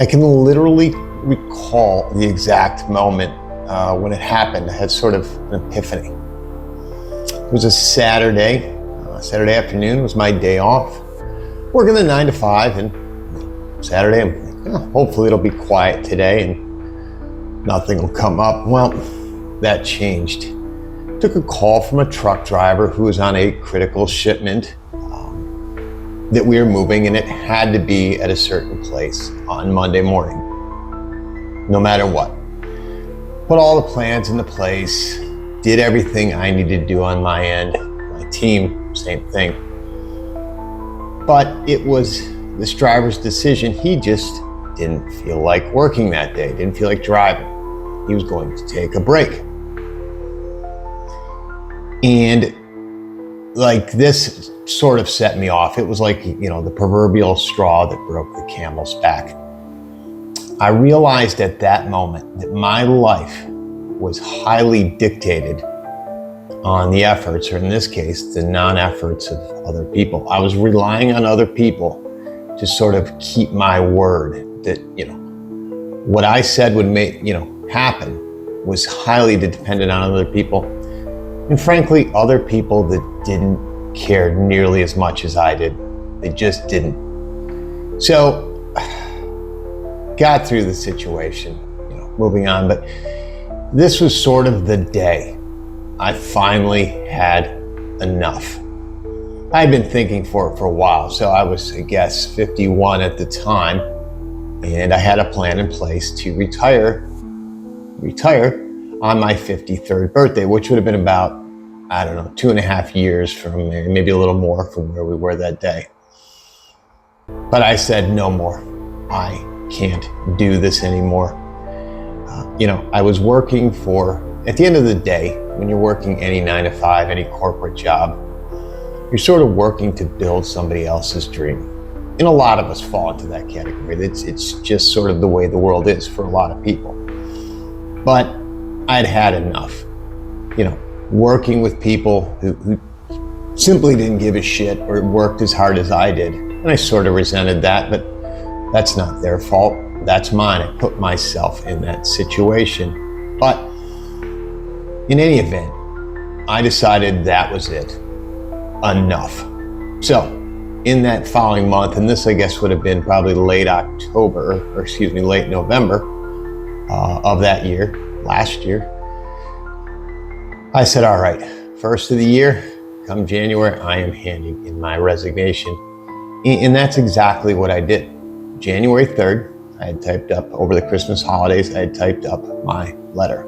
I can literally recall the exact moment when it happened. I had sort of an epiphany. It was a Saturday. Saturday afternoon was my day off. Working the 9 to 5, and Saturday, I'm like, oh, hopefully it'll be quiet today and nothing will come up. Well, that changed. Took a call from a truck driver who was on a critical shipment that we were moving, and it had to be at a certain place on Monday morning, no matter what. Put all the plans into place, did everything I needed to do on my end. My team, same thing. But it was this driver's decision. He just didn't feel like working that day, didn't feel like driving. He was going to take a break. And like this sort of set me off. It was like, the proverbial straw that broke the camel's back. I realized at that moment that my life was highly dictated on the efforts, or in this case, the non-efforts of other people. I was relying on other people to sort of keep my word that, what I said would make, happen was highly dependent on other people. And frankly, other people that didn't care nearly as much as I did. They just didn't. So, got through the situation, moving on. But this was sort of the day I finally had enough. I had been thinking for a while. So I was, 51 at the time. And I had a plan in place to retire on my 53rd birthday, which would have been about, 2.5 years from maybe a little more from where we were that day. But I said, no more. I can't do this anymore. I was working at the end of the day, when you're working any 9 to 5, any corporate job, you're sort of working to build somebody else's dream. And a lot of us fall into that category. It's just sort of the way the world is for a lot of people. But I'd had enough, working with people who simply didn't give a shit or worked as hard as I did. And I sort of resented that, but that's not their fault. That's mine. I put myself in that situation. But in any event, I decided that was it. Enough. So in that following month, and this I guess would have been probably late November of that year, last year, I said, all right, first of the year, come January, I am handing in my resignation. And that's exactly what I did. January 3rd, I had typed up, over the Christmas holidays, I had typed up my letter.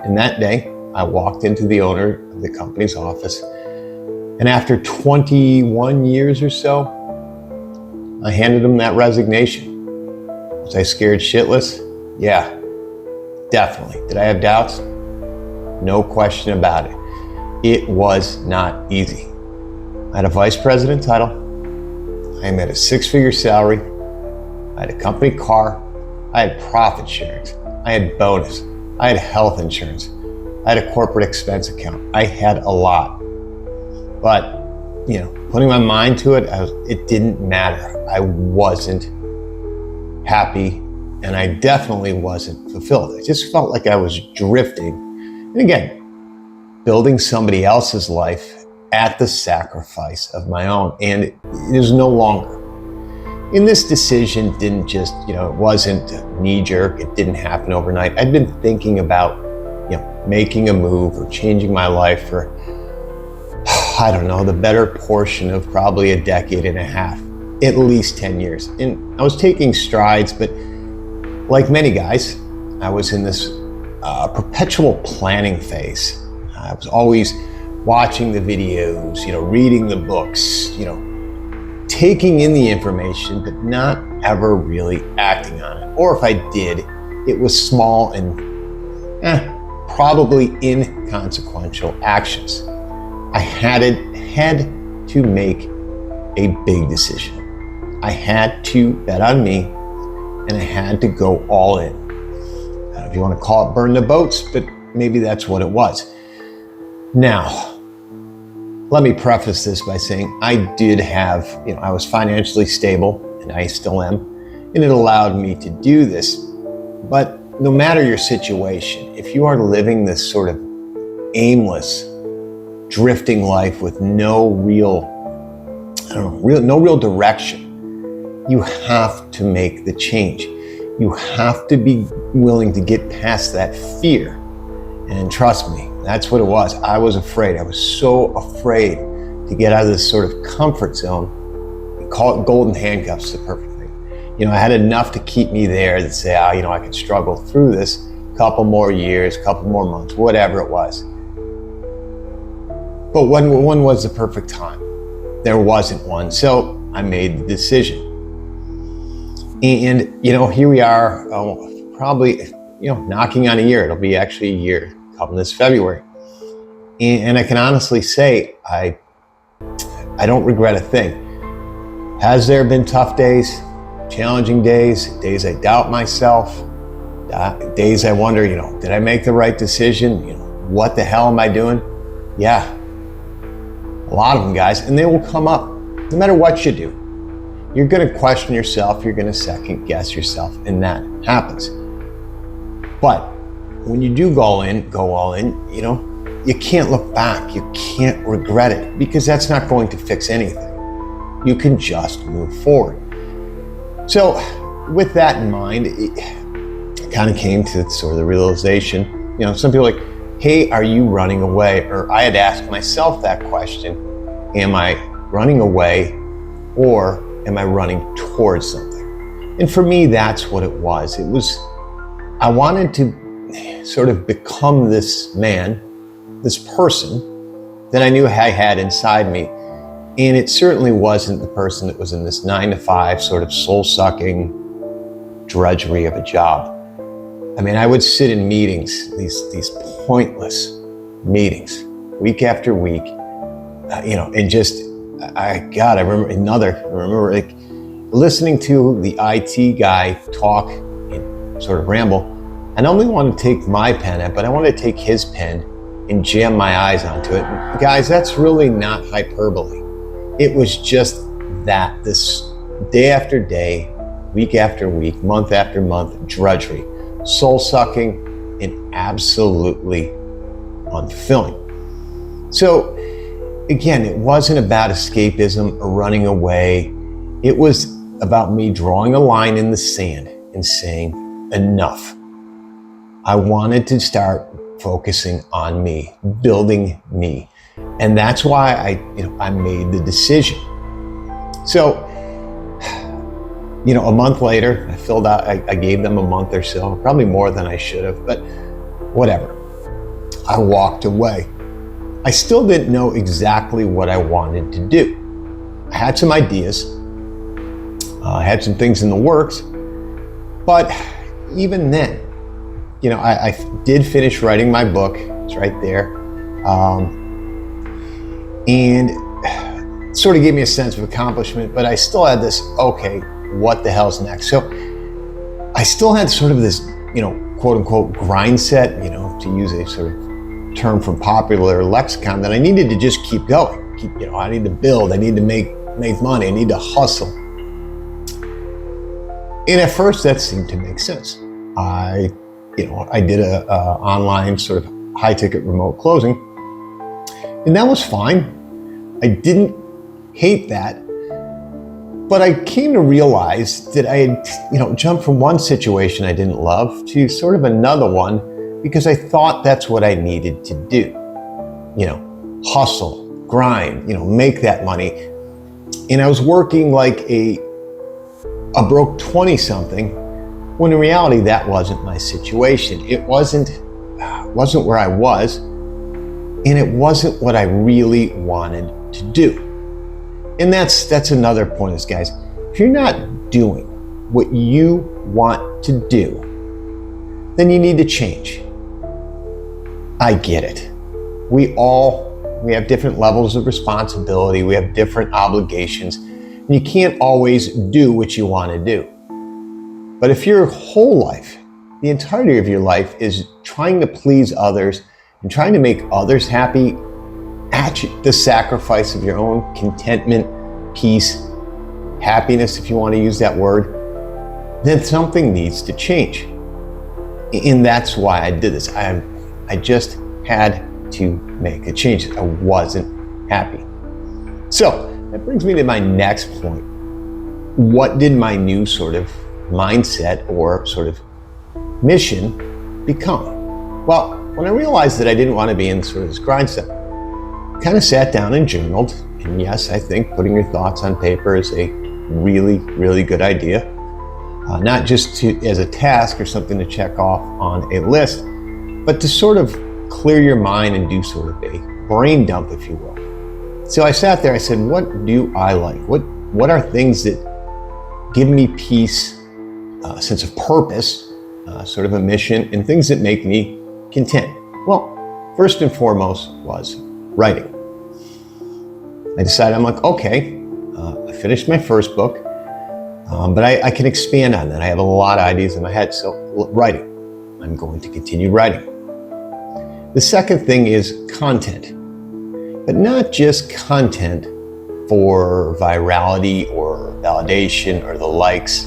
And that day, I walked into the owner of the company's office. And after 21 years or so, I handed him that resignation. Was I scared shitless? Yeah, definitely. Did I have doubts? No question about it. It was not easy. I had a vice president title. I am at a 6-figure salary. I had a company car. I had profit sharing. I had bonus. I had health insurance. I had a corporate expense account. I had a lot. But, putting my mind to it, it didn't matter. I wasn't happy, and I definitely wasn't fulfilled. I just felt like I was drifting. And again, building somebody else's life at the sacrifice of my own. And it is no longer. And this decision didn't just, it wasn't knee-jerk. It didn't happen overnight. I'd been thinking about, making a move or changing my life for, the better portion of probably a decade and a half, at least 10 years. And I was taking strides, but like many guys, I was in this perpetual planning phase. I was always watching the videos, reading the books, taking in the information, but not ever really acting on it. Or if I did, it was small and probably inconsequential actions. I had to make a big decision. I had to bet on me, and I had to go all in. I don't know if you want to call it burn the boats, but maybe that's what it was. Now, let me preface this by saying I did have, I was financially stable, and I still am. and it allowed me to do this. But no matter your situation, if you are living this sort of aimless, drifting life with no real direction, you have to make the change. You have to be willing to get past that fear. And trust me, that's what it was. I was afraid. I was so afraid to get out of this sort of comfort zone. We call it golden handcuffs, the perfect thing. I had enough to keep me there to say, I could struggle through this a couple more years, couple more months, whatever it was. But when was the perfect time? There wasn't one. So I made the decision. And, here we are, probably, knocking on a year. It'll be actually a year come this February. And I can honestly say, I don't regret a thing. Has there been tough days, challenging days I doubt myself, days I wonder, did I make the right decision? What the hell am I doing? Yeah, a lot of them, guys, and they will come up no matter what you do. You're going to question yourself, you're going to second guess yourself, and that happens. But when you do go all in, you can't look back. You can't regret it, because that's not going to fix anything. You can just move forward. So with that in mind, it kind of came to sort of the realization, some people are like, hey, are you running away? Or I had asked myself that question, am I running away or am I running towards something? And for me, that's what it was. I wanted to sort of become this man, this person that I knew I had inside me. And it certainly wasn't the person that was in this 9-to-5 sort of soul-sucking drudgery of a job. I would sit in meetings, these pointless meetings, week after week, and just, I remember like listening to the IT guy talk and sort of ramble. I not only wanted to take my pen, but I wanted to take his pen and jam my eyes onto it. And guys, that's really not hyperbole. It was just that, this day after day, week after week, month after month, drudgery, soul-sucking and absolutely unfulfilling. So again, it wasn't about escapism or running away. It was about me drawing a line in the sand and saying, enough. I wanted to start focusing on me, building me. And that's why I made the decision. So, a month later, I filled out, I gave them a month or so, probably more than I should have, but whatever. I walked away. I still didn't know exactly what I wanted to do. I had some ideas. I had some things in the works, but even then, I did finish writing my book. It's right there. And sort of gave me a sense of accomplishment, but I still had this, okay, what the hell's next? So I still had sort of this, quote unquote grind set, to use a sort of term from popular lexicon, that I needed to just keep going. I need to build, I need to make money, I need to hustle. And at first that seemed to make sense. I did a online sort of high ticket remote closing, and that was fine. I didn't hate that, but I came to realize that I had, jumped from one situation I didn't love to sort of another one because I thought that's what I needed to do. Hustle, grind, make that money. And I was working like a broke 20-something, when in reality that wasn't my situation. It wasn't where I was, and it wasn't what I really wanted to do. And that's another point is, guys, if you're not doing what you want to do, then you need to change. I get it. We have different levels of responsibility. We have different obligations. And you can't always do what you want to do. But if your whole life, the entirety of your life is trying to please others and trying to make others happy at the sacrifice of your own contentment, peace, happiness, if you want to use that word, then something needs to change. And that's why I did this. I just had to make a change. I wasn't happy. So that brings me to my next point. What did my new sort of mindset or sort of mission become? Well, when I realized that I didn't want to be in sort of this grind set, I kind of sat down and journaled. And yes, I think putting your thoughts on paper is a really, really good idea. Not just as a task or something to check off on a list, but to sort of clear your mind and do sort of a brain dump, if you will. So I sat there, I said, what do I like? What are things that give me peace, a sense of purpose, sort of a mission, and things that make me content? Well, first and foremost was writing. I decided, I'm like, okay, I finished my first book, but I can expand on that. I have a lot of ideas in my head, so writing. I'm going to continue writing. The second thing is content, but not just content for virality or validation or the likes.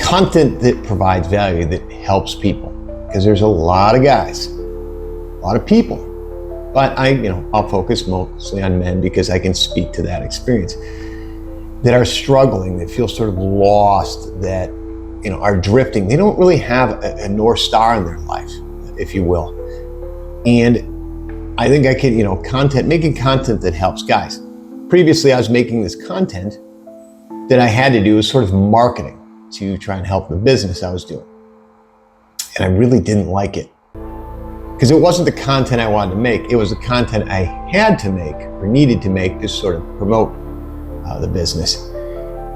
Content that provides value, that helps people, because there's a lot of guys, a lot of people, but I'll focus mostly on men because I can speak to that experience, that are struggling, that feel sort of lost, that are drifting. They don't really have a North Star in their life, if you will. And I think I can, making content that helps guys. Previously, I was making this content that I had to do as sort of marketing to try and help the business I was doing. And I really didn't like it, because it wasn't the content I wanted to make. It was the content I had to make or needed to make to sort of promote the business.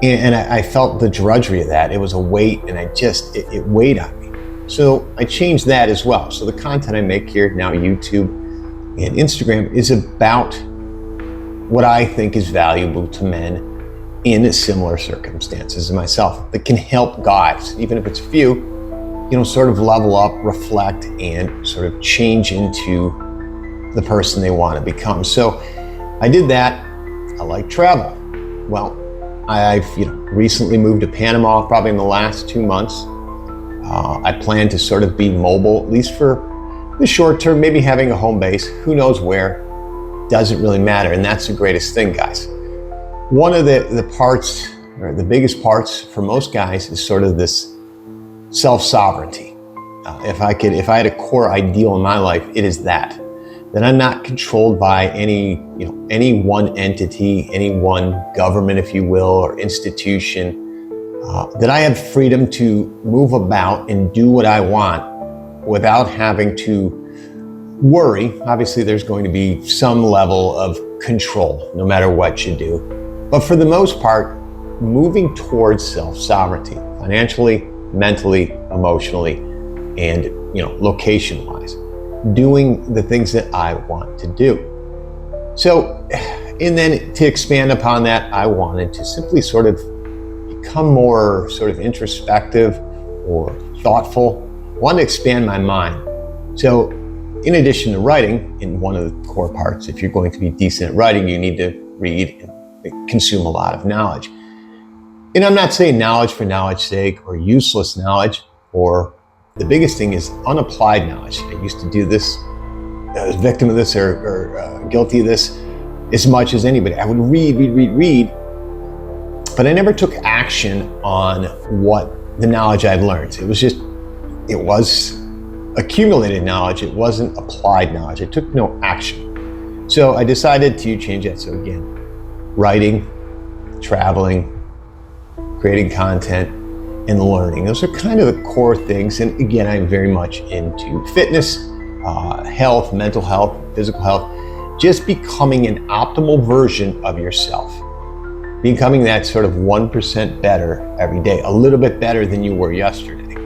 And I felt the drudgery of that. It was a weight, and it weighed on me. So I changed that as well. So the content I make here now, YouTube and Instagram, is about what I think is valuable to men in similar circumstances as myself, that can help guys, even if it's a few, sort of level up, reflect, and sort of change into the person they want to become. So I did that. I like travel. Well, I've recently moved to Panama, probably in the last 2 months. I plan to sort of be mobile, at least for the short term, maybe having a home base. Who knows where? Doesn't really matter. And that's the greatest thing, guys. One of the parts, or the biggest parts for most guys, is sort of this self-sovereignty. If I had a core ideal in my life, it is that I'm not controlled by any one entity, any one government, if you will, or institution, that I have freedom to move about and do what I want without having to worry. Obviously, there's going to be some level of control no matter what you do. But for the most part, moving towards self-sovereignty, financially, mentally, emotionally, and location-wise, doing the things that I want to do. So, and then to expand upon that, I wanted to simply sort of become more sort of introspective or thoughtful. I wanted to expand my mind. So, in addition to writing, in one of the core parts, if you're going to be decent at writing, you need to read and consume a lot of knowledge. And I'm not saying knowledge for knowledge's sake or useless knowledge, or the biggest thing is unapplied knowledge. I used to do this, I was a victim of this or guilty of this as much as anybody. I would read, but I never took action on what the knowledge I'd learned. It was accumulated knowledge. It wasn't applied knowledge. I took no action. So I decided to change that. So again, writing, traveling, creating content, and learning. Those are kind of the core things. And again, I'm very much into fitness, health, mental health, physical health, just becoming an optimal version of yourself. Becoming that sort of 1% better every day, a little bit better than you were yesterday.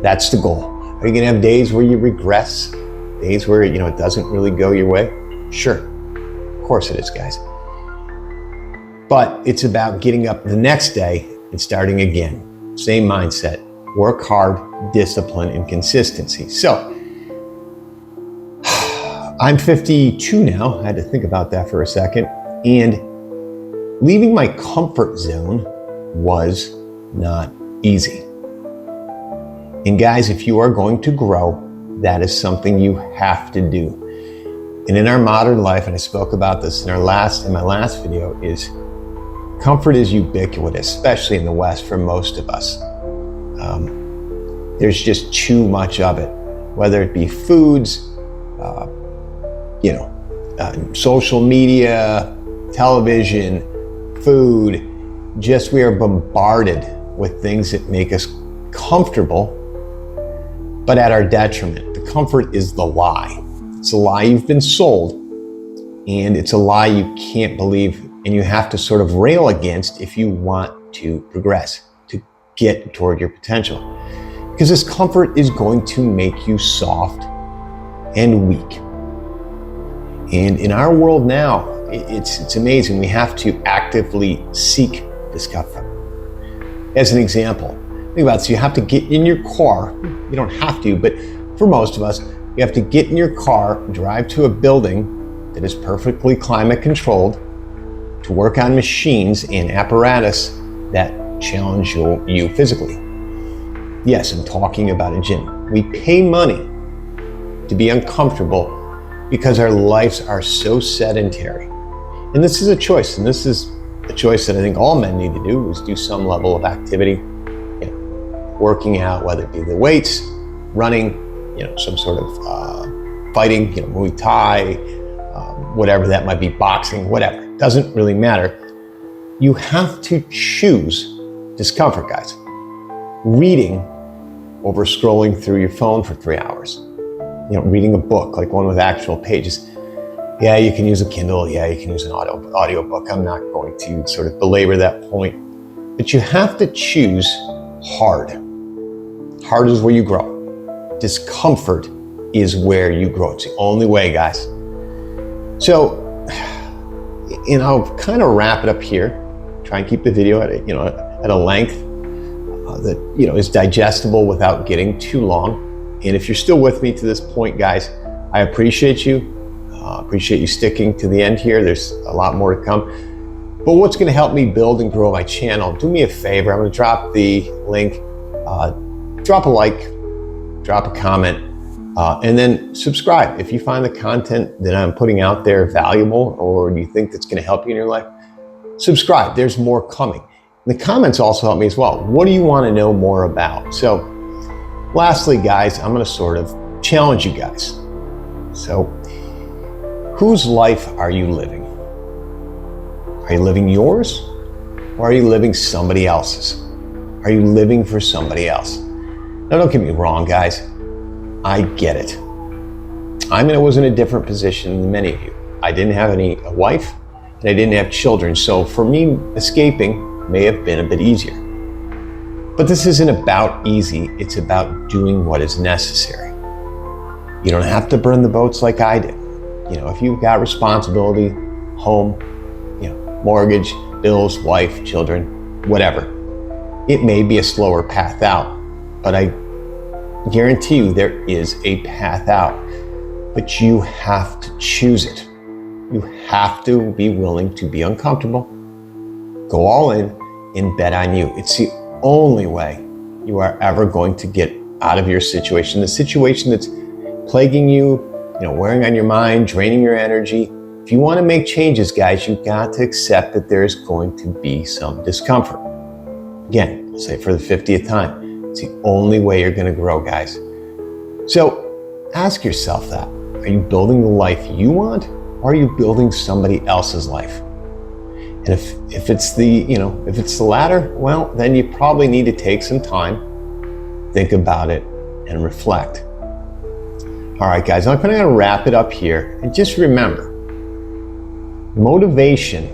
That's the goal. Are you gonna have days where you regress? Days where it doesn't really go your way? Sure, of course it is, guys. But it's about getting up the next day and starting again. Same mindset, work hard, discipline, and consistency. So, I'm 52 now. I had to think about that for a second. And leaving my comfort zone was not easy. And guys, if you are going to grow, that is something you have to do. And in our modern life, and I spoke about this in my last video, is comfort is ubiquitous, especially in the West for most of us. There's just too much of it, whether it be foods, social media, television, food. Just we are bombarded with things that make us comfortable, but at our detriment. The comfort is the lie. It's a lie you've been sold, and it's a lie you can't believe, and you have to sort of rail against if you want to progress, to get toward your potential. Because this comfort is going to make you soft and weak. And in our world now, it's amazing. We have to actively seek discomfort. As an example, think about this. You have to get in your car. You don't have to, but for most of us, you have to get in your car, drive to a building that is perfectly climate controlled to work on machines and apparatus that challenge you physically. Yes, I'm talking about a gym. We pay money to be uncomfortable because our lives are so sedentary. And this is a choice, and this is a choice that I think all men need to do, is do some level of activity, working out, whether it be the weights, running, some sort of fighting, Muay Thai, whatever that might be, boxing, whatever. It doesn't really matter. You have to choose discomfort, guys. Reading over scrolling through your phone for 3 hours. Reading a book, like one with actual pages. Yeah, you can use a Kindle. Yeah, you can use an audio book. I'm not going to sort of belabor that point. But you have to choose hard. Hard is where you grow. Discomfort is where you grow. It's the only way, guys. So, I'll kind of wrap it up here. Try and keep the video at a length that is digestible without getting too long. And if you're still with me to this point, guys, I appreciate you. Appreciate you sticking to the end here. There's a lot more to come. But what's going to help me build and grow my channel? Do me a favor. I'm going to drop the link. Drop a like, drop a comment, and then subscribe. If you find the content that I'm putting out there valuable, or you think that's going to help you in your life, subscribe. There's more coming. And the comments also help me as well. What do you want to know more about? So lastly, guys, I'm going to sort of challenge you guys. So whose life are you living? Are you living yours, or are you living somebody else's? Are you living for somebody else? Now, don't get me wrong, guys. I get it. I was in a different position than many of you. I didn't have a wife, and I didn't have children. So for me, escaping may have been a bit easier. But this isn't about easy. It's about doing what is necessary. You don't have to burn the boats like I did. If you've got responsibility, home, mortgage, bills, wife, children, whatever, it may be a slower path out, but I guarantee you there is a path out. But you have to choose it. You have to be willing to be uncomfortable, go all in, and bet on you. It's the only way you are ever going to get out of your situation, the situation that's plaguing you, wearing on your mind, draining your energy. If you want to make changes, guys, you've got to accept that there's going to be some discomfort. Again, I'll say it for the 50th time, it's the only way you're going to grow, guys. So ask yourself that. Are you building the life you want, or are you building somebody else's life? And if it's the latter, well, then you probably need to take some time, think about it, and reflect. All right, guys, I'm going to wrap it up here. And just remember, motivation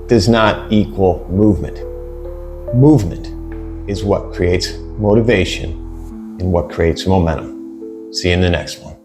does not equal movement. Movement is what creates motivation and what creates momentum. See you in the next one.